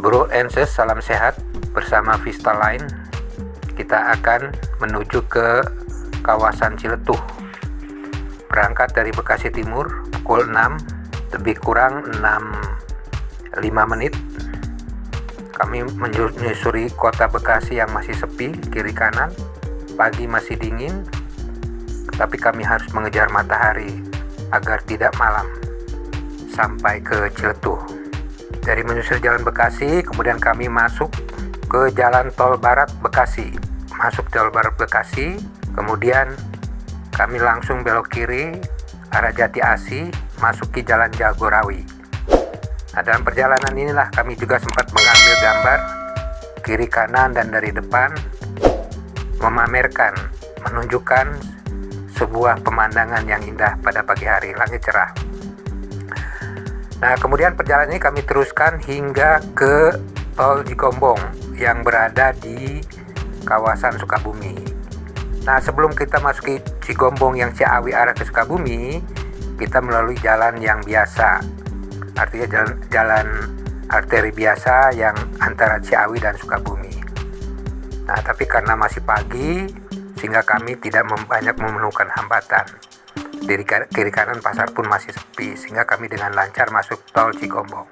Bro and Sis, salam sehat. Bersama Vista Line, kita akan menuju ke kawasan Ciletuh. Berangkat dari Bekasi Timur pukul 6, lebih kurang 5 menit. Kami menyusuri kota Bekasi yang masih sepi kiri kanan. Pagi masih dingin, tapi kami harus mengejar matahari agar tidak malam sampai ke Ciletuh. Dari menyusuri jalan Bekasi, kemudian kami masuk ke jalan tol Barat Bekasi. Masuk tol Barat Bekasi, kemudian kami langsung belok kiri arah Jati Asih, masuki jalan Jagorawi. Nah, dalam perjalanan inilah kami juga sempat mengambil gambar kiri kanan dan dari depan, memamerkan, menunjukkan sebuah pemandangan yang indah pada pagi hari, langit cerah. Nah, kemudian perjalanan ini kami teruskan hingga ke tol Cigombong yang berada di kawasan Sukabumi. Nah, sebelum kita masuki Cigombong yang Ciawi arah ke Sukabumi, kita melalui jalan yang biasa, artinya jalan arteri biasa yang antara Ciawi dan Sukabumi. Nah, tapi karena masih pagi, sehingga kami tidak banyak menemukan hambatan. Di kiri kanan pasar pun masih sepi, sehingga kami dengan lancar masuk tol Cigombong.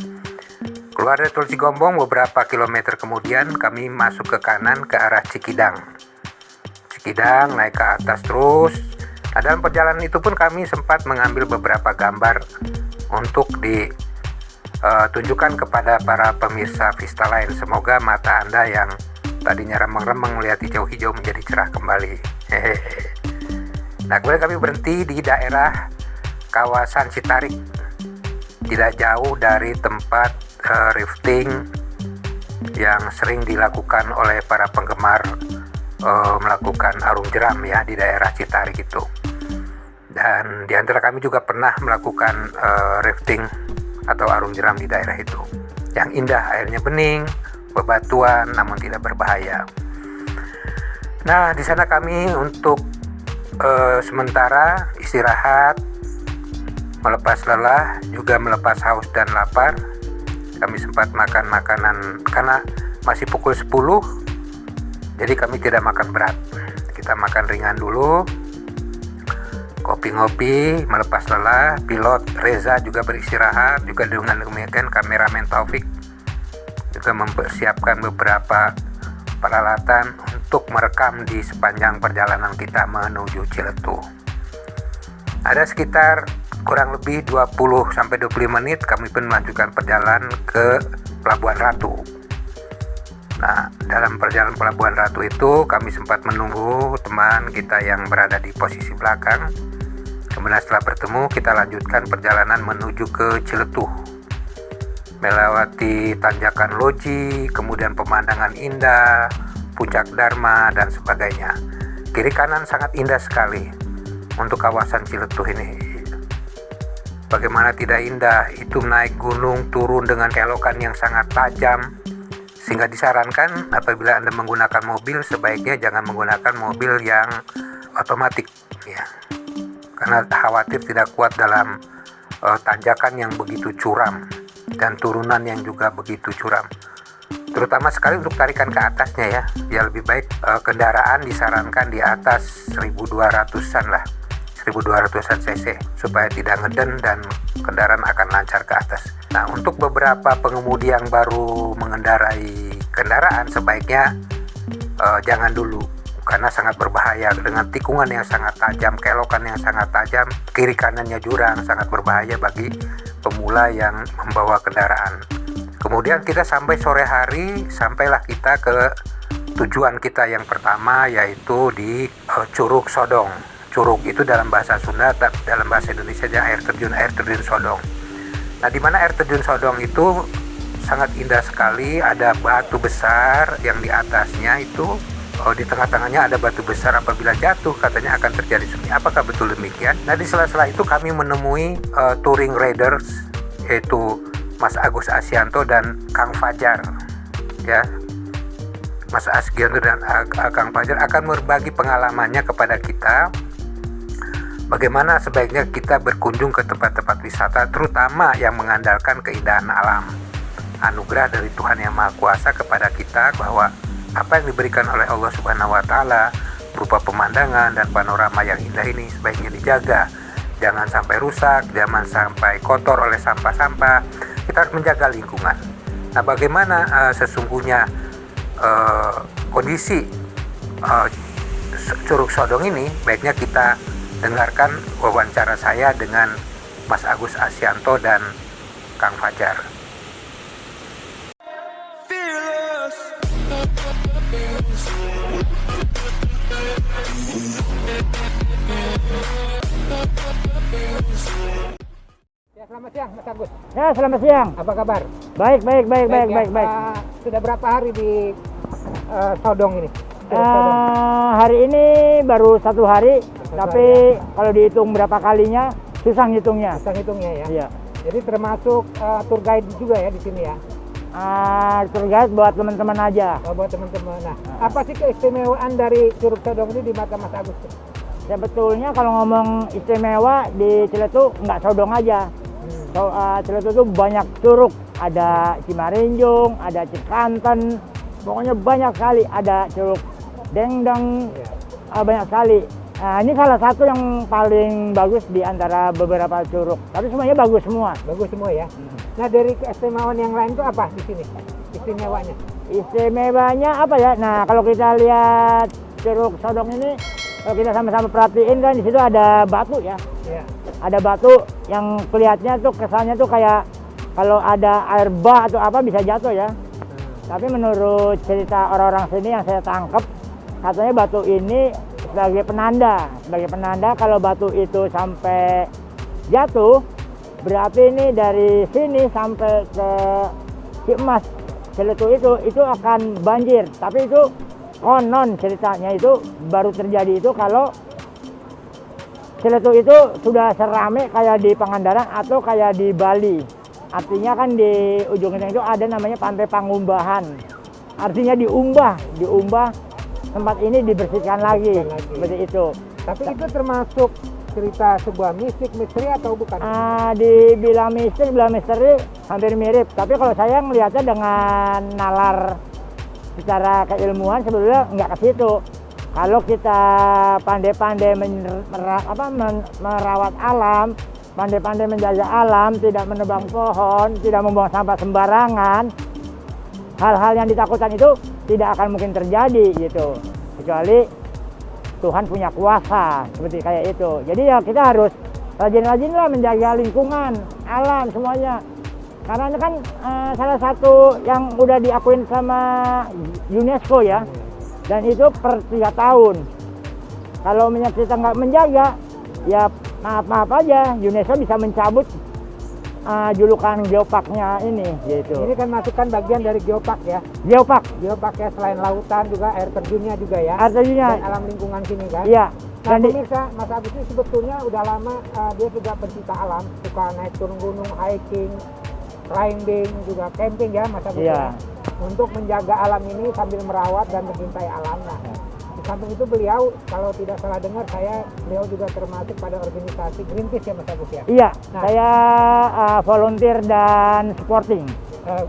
Keluar dari tol Cigombong beberapa kilometer kemudian kami masuk ke kanan ke arah Cikidang, naik ke atas terus. Nah, dalam perjalanan itu pun kami sempat mengambil beberapa gambar untuk ditunjukkan kepada para pemirsa Vista Line. Semoga mata Anda yang tadinya remeng-remeng melihat hijau-hijau menjadi cerah kembali. Nah, kemudian kami berhenti di daerah kawasan Citarik, tidak jauh dari tempat rafting yang sering dilakukan oleh para penggemar melakukan arung jeram ya di daerah Citarik itu. Dan di antara kami juga pernah melakukan rafting atau arung jeram di daerah itu. Yang indah, airnya bening, bebatuan, namun tidak berbahaya. Nah, di sana kami untuk sementara istirahat, melepas lelah, juga melepas haus dan lapar. Kami sempat makan makanan karena masih pukul 10, jadi kami tidak makan berat. Kita makan ringan dulu, kopi-ngopi, melepas lelah. Pilot Reza juga beristirahat, juga dengan demikian kameramen Taufik juga mempersiapkan beberapa peralatan untuk merekam di sepanjang perjalanan kita menuju Ciletuh. Ada sekitar kurang lebih 20-25 menit kami pun melanjutkan perjalanan ke Pelabuhan Ratu. Nah, dalam perjalanan Pelabuhan Ratu itu kami sempat menunggu teman kita yang berada di posisi belakang. Kemudian setelah bertemu, kita lanjutkan perjalanan menuju ke Ciletuh, melewati tanjakan Loji, kemudian pemandangan indah, Puncak Dharma, dan sebagainya. Kiri kanan sangat indah sekali untuk kawasan Ciletuh ini. Bagaimana tidak indah, itu naik gunung, turun dengan kelokan yang sangat tajam, sehingga disarankan apabila Anda menggunakan mobil, sebaiknya jangan menggunakan mobil yang otomatis ya, karena khawatir tidak kuat dalam tanjakan yang begitu curam dan turunan yang juga begitu curam, terutama sekali untuk tarikan ke atasnya ya. Ya lebih baik kendaraan disarankan di atas 1200-an lah, 1200-an cc, supaya tidak ngeden dan kendaraan akan lancar ke atas. Nah, untuk beberapa pengemudi yang baru mengendarai kendaraan, sebaiknya jangan dulu, karena sangat berbahaya dengan tikungan yang sangat tajam, kelokan yang sangat tajam, kiri kanannya jurang, sangat berbahaya bagi pemula yang membawa kendaraan. Kemudian kita sampai sore hari, sampailah kita ke tujuan kita yang pertama, yaitu di Curug Sodong. Curug itu dalam bahasa Sunda, dalam bahasa Indonesia air terjun Sodong. Nah, di mana air terjun Sodong itu sangat indah sekali. Ada batu besar yang di atasnya itu, di tengah-tengahnya ada batu besar, apabila jatuh katanya akan terjadi tsunami. Apakah betul demikian? Nah, di sela-sela itu kami menemui touring riders, yaitu Mas Agus Asyanto dan Kang Fajar ya. Mas Asyanto dan Kang Fajar akan berbagi pengalamannya kepada kita, bagaimana sebaiknya kita berkunjung ke tempat-tempat wisata, terutama yang mengandalkan keindahan alam. anugerah dari Tuhan Yang Maha Kuasa kepada kita, bahwa apa yang diberikan oleh Allah Subhanahu wa Ta'ala berupa pemandangan dan panorama yang indah ini sebaiknya dijaga. Jangan sampai rusak, jangan sampai kotor oleh sampah-sampah. Kita harus menjaga lingkungan. Nah, bagaimana sesungguhnya kondisi Curug Sodong ini? Baiknya kita dengarkan wawancara saya dengan Mas Agus Asyanto dan Kang Fajar. Ya, selamat siang Mas Agus. Ya, selamat siang. Apa kabar? Baik. Sudah berapa hari di Sodong ini? Hari ini baru 1 hari, tapi kalau dihitung berapa kalinya susah ngitungnya. Susah ngitungnya ya. Iya. Jadi termasuk tour guide juga ya di sini ya. Tour guide buat teman-teman aja. Oh, buat teman-teman. Nah, apa sih keistimewaan dari Curug Sodong ini di mata Mas Agus? Sebetulnya kalau ngomong istimewa di Ciletuh nggak Sodong aja. Ciletuh itu banyak curug, ada Cimarinjung, ada Cikanten, pokoknya banyak sekali, ada Curug Dengdeng, banyak sekali. Nah, ini salah satu yang paling bagus di antara beberapa curug, tapi semuanya bagus semua. Bagus semua ya. Nah, dari keistimewaan yang lain itu apa di sini? Istimewanya? Istimewanya apa ya? Nah, kalau kita lihat Curug Sodong ini, kalau kita sama-sama perhatiin kan di situ ada batu ya. Iya. Ada batu yang kelihatannya tuh kesannya tuh kayak kalau ada air bah atau apa bisa jatuh ya. Tapi menurut cerita orang-orang sini yang saya tangkap, katanya batu ini sebagai penanda kalau batu itu sampai jatuh, berarti ini dari sini sampai ke Cimas Ciletuh itu akan banjir. Tapi itu konon ceritanya itu baru terjadi itu kalau Ciletuh itu sudah serame kayak di Pangandaran atau kayak di Bali. Artinya kan di ujungnya itu ada namanya Pantai Pangumbahan. Artinya diumbah tempat ini dibersihkan lagi. Seperti itu. Tapi itu termasuk cerita sebuah misteri atau bukan? Dibilang misteri hampir mirip. Tapi kalau saya melihatnya dengan nalar secara keilmuan sebetulnya nggak ke situ. Kalau kita pandai-pandai merawat alam, pandai-pandai menjaga alam, tidak menebang pohon, tidak membuang sampah sembarangan, hal-hal yang ditakutkan itu tidak akan mungkin terjadi gitu. Kecuali Tuhan punya kuasa seperti kayak itu. Jadi ya kita harus rajin-rajinlah menjaga lingkungan, alam semuanya. Karena ini kan salah satu yang udah diakuin sama UNESCO ya. Dan itu per 3 tahun. Kalau kita nggak menjaga, ya maaf aja, UNESCO bisa mencabut julukan geoparknya ini, gitu. Ini kan masukkan bagian dari geopark ya. Geopark Ya, selain lautan juga air terjunnya juga ya. Air terjunnya. Dan alam lingkungan sini kan. Iya. Nah, pemirsa, Mas Agus ini sebetulnya udah lama dia juga pencinta alam, suka naik turun gunung, hiking, climbing, juga camping ya Mas Agus. Iya. Untuk menjaga alam ini sambil merawat dan mencintai alam. Nah, di samping itu beliau, kalau tidak salah dengar, beliau juga termasuk pada organisasi Greenpeace ya Mas Agus ya? Iya, nah, saya volunteer dan supporting.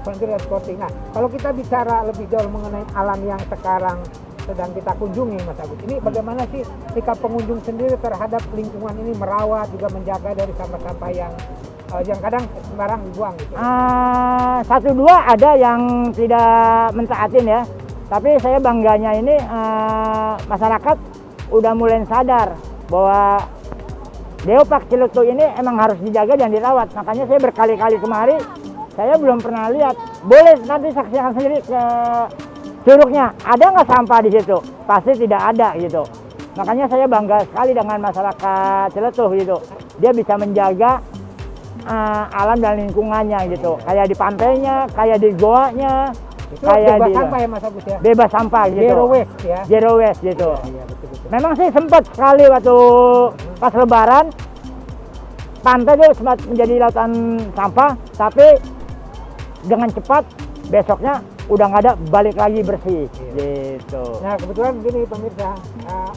Volunteer dan supporting. Nah, kalau kita bicara lebih jauh mengenai alam yang sekarang sedang kita kunjungi Mas Agus, ini bagaimana sih sikap pengunjung sendiri terhadap lingkungan ini, merawat juga menjaga dari sampah-sampah yang kadang sembarang dibuang gitu? 1-2 ada yang tidak mentaatin ya, tapi saya bangganya ini masyarakat udah mulai sadar bahwa Geopark Ciletuh ini emang harus dijaga dan dirawat. Makanya saya berkali-kali kemari, saya belum pernah lihat. Boleh nanti saksikan sendiri ke curugnya, ada nggak sampah di situ? Pasti tidak ada gitu. Makanya saya bangga sekali dengan masyarakat Ciletuh gitu. Dia bisa menjaga alam dan lingkungannya gitu, kayak di pantainya, kayak di goanya, itu kayak bebas di sampah ya Mas Agus ya? bebas sampah gitu, Zero waste ya? Zero waste gitu. Iya, betul. Memang sih sempat sekali waktu pas lebaran pantai itu sempat menjadi lautan sampah, tapi dengan cepat besoknya udah nggak ada, balik lagi bersih gitu. Nah, kebetulan begini pemirsa,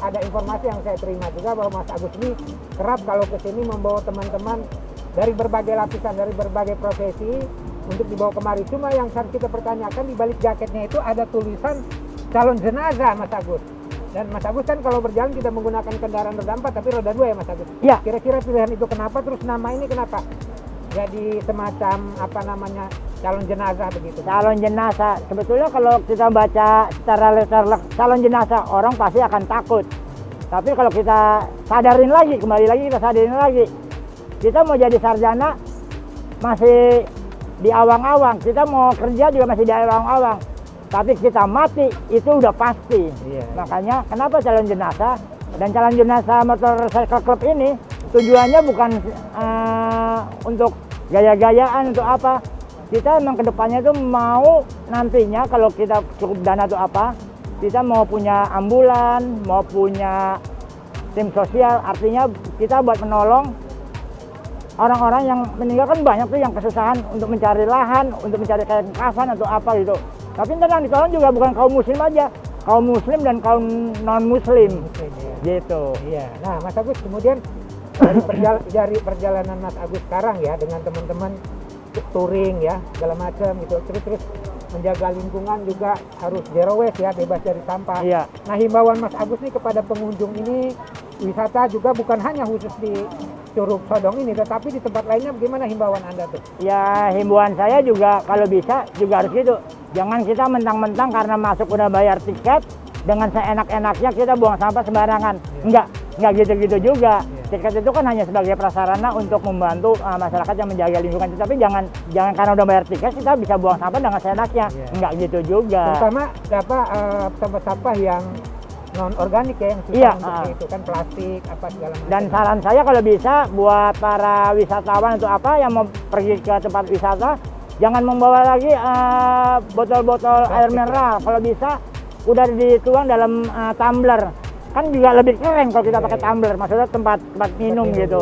ada informasi yang saya terima juga bahwa Mas Agus ini kerap kalau ke sini membawa teman-teman dari berbagai lapisan, dari berbagai profesi untuk dibawa kemari. Cuma yang harus kita pertanyakan, di balik jaketnya itu ada tulisan calon jenazah, Mas Agus. Dan Mas Agus kan kalau berjalan tidak menggunakan kendaraan roda 4 tapi roda 2 ya, Mas Agus. Iya. Kira-kira pilihan itu kenapa, terus nama ini kenapa jadi semacam apa namanya, calon jenazah begitu? Calon jenazah, sebetulnya kalau kita baca secara literal calon jenazah, orang pasti akan takut. Tapi kalau kita sadarin lagi, kembali lagi kita sadarin lagi, kita mau jadi sarjana masih di awang-awang, kita mau kerja juga masih di awang-awang. Tapi kita mati itu udah pasti. Iya. Makanya kenapa calon jenazah, dan calon jenazah Motorcycle Club ini tujuannya bukan untuk gaya-gayaan untuk apa. Kita memang kedepannya itu mau nantinya kalau kita cukup dana atau apa, kita mau punya ambulan, mau punya tim sosial, artinya kita buat menolong orang-orang yang meninggal. Kan banyak tuh yang kesusahan untuk mencari lahan, untuk mencari kain kafan atau apa gitu. Tapi tenang, ditolong juga bukan kaum muslim aja, kaum muslim dan kaum non muslim gitu. Iya. Nah, Mas Agus, kemudian dari perjalanan Mas Agus sekarang ya dengan teman-teman touring ya segala macam gitu, terus menjaga lingkungan juga harus zero waste ya, bebas dari sampah. Iya. Nah, himbauan Mas Agus nih kepada pengunjung ini, wisata juga bukan hanya khusus di Curug Sodong ini, tetapi di tempat lainnya bagaimana himbauan Anda tuh? Ya, himbauan saya juga kalau bisa juga harus gitu. Jangan kita mentang-mentang karena masuk udah bayar tiket, dengan seenak-enaknya kita buang sampah sembarangan. Enggak gitu-gitu juga. Tiket itu kan hanya sebagai prasarana untuk membantu masyarakat yang menjaga lingkungan. Tapi jangan karena udah bayar tiket kita bisa buang sampah dengan seenaknya. Enggak gitu juga. Terutama sampah-sampah yang non organik ya, yang susah Iya, untuk itu kan, plastik apa segala macam. Dan saran saya kalau bisa buat para wisatawan untuk apa yang mau pergi ke tempat wisata, jangan membawa lagi botol-botol air mineral. Kalau bisa udah dituang dalam tumbler, kan juga lebih keren kalau kita pakai tumbler, maksudnya tempat minum gitu.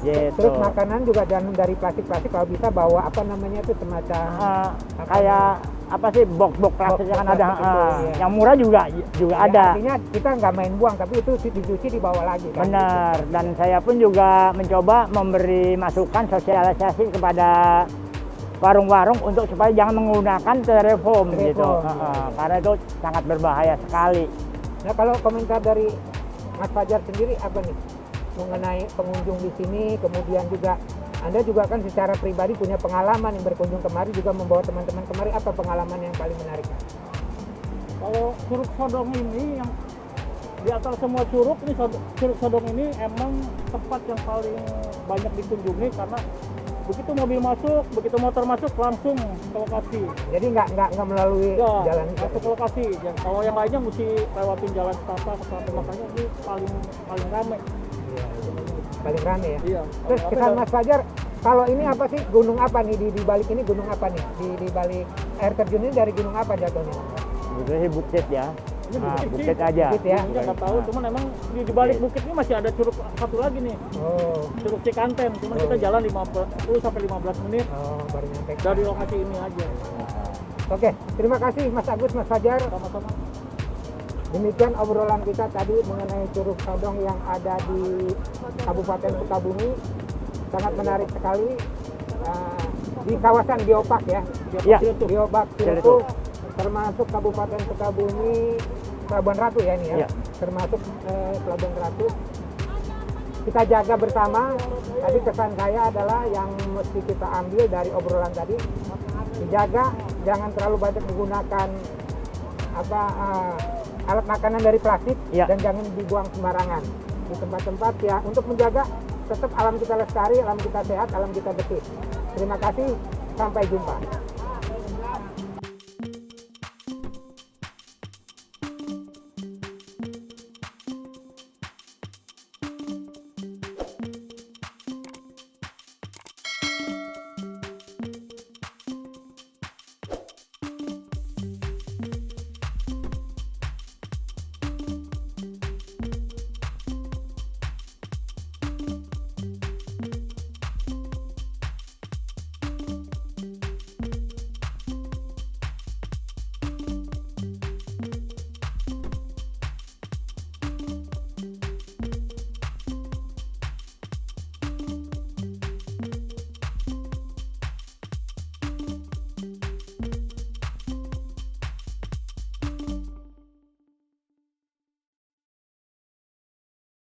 Gitu. Terus makanan juga jangan dari plastik-plastik, kalau bisa bawa apa namanya itu semacam kayak apa sih, box plastik yang kan ada, iya. yang murah juga Ya, ada. artinya kita nggak main buang, tapi itu dicuci dibawa lagi kan. Benar. Dan saya pun juga mencoba memberi masukan sosialisasi kepada warung-warung untuk supaya jangan menggunakan styrofoam gitu. Karena itu sangat berbahaya sekali. Nah, kalau komentar dari Mas Fajar sendiri apa nih mengenai pengunjung di sini, kemudian juga Anda juga kan secara pribadi punya pengalaman yang berkunjung kemari, juga membawa teman-teman kemari, apa pengalaman yang paling menarik? Kalau Curug Sodong ini yang di antara semua curug ini, Curug Sodong ini emang tempat yang paling banyak dikunjungi karena begitu mobil masuk, begitu motor masuk langsung ke lokasi. Jadi nggak melalui Ya, jalan masuk ke lokasi. Kalau yang lainnya mesti lewatin jalan setapak, makanya ini paling rame. Iya, paling rame ya. Iya. Terus kesan Mas Fajar, kalau ini apa sih, gunung apa nih di balik ini, gunung apa nih di balik air terjun ini, dari gunung apa jatuhnya? Itu sih bukit ya. Ini Bukit aja. Bukit ya. Gunungnya nggak tahu, cuman emang di balik bukit ini masih ada curug satu lagi nih, Oh, Curug Cikanten. Cuman kita jalan 10-15 menit baru nyampe. dari lokasi ini aja. Oke, terima kasih Mas Agus, Mas Fajar. Sama-sama. Demikian obrolan kita tadi mengenai Curug Sodong yang ada di Kabupaten Sukabumi. Sangat menarik sekali, di kawasan Geopark ya. Iya. Geopark Ciletuh, termasuk Kabupaten Sukabumi, Pelabuhan Ratu ya ini ya. Iya. Termasuk Pelabuhan Ratu. Kita jaga bersama. Tadi kesan saya adalah yang mesti kita ambil dari obrolan tadi, dijaga, jangan terlalu banyak menggunakan alat makanan dari plastik, Ya. dan jangan dibuang sembarangan di tempat-tempat ya, untuk menjaga tetap alam kita lestari, alam kita sehat, alam kita bersih. Terima kasih, sampai jumpa.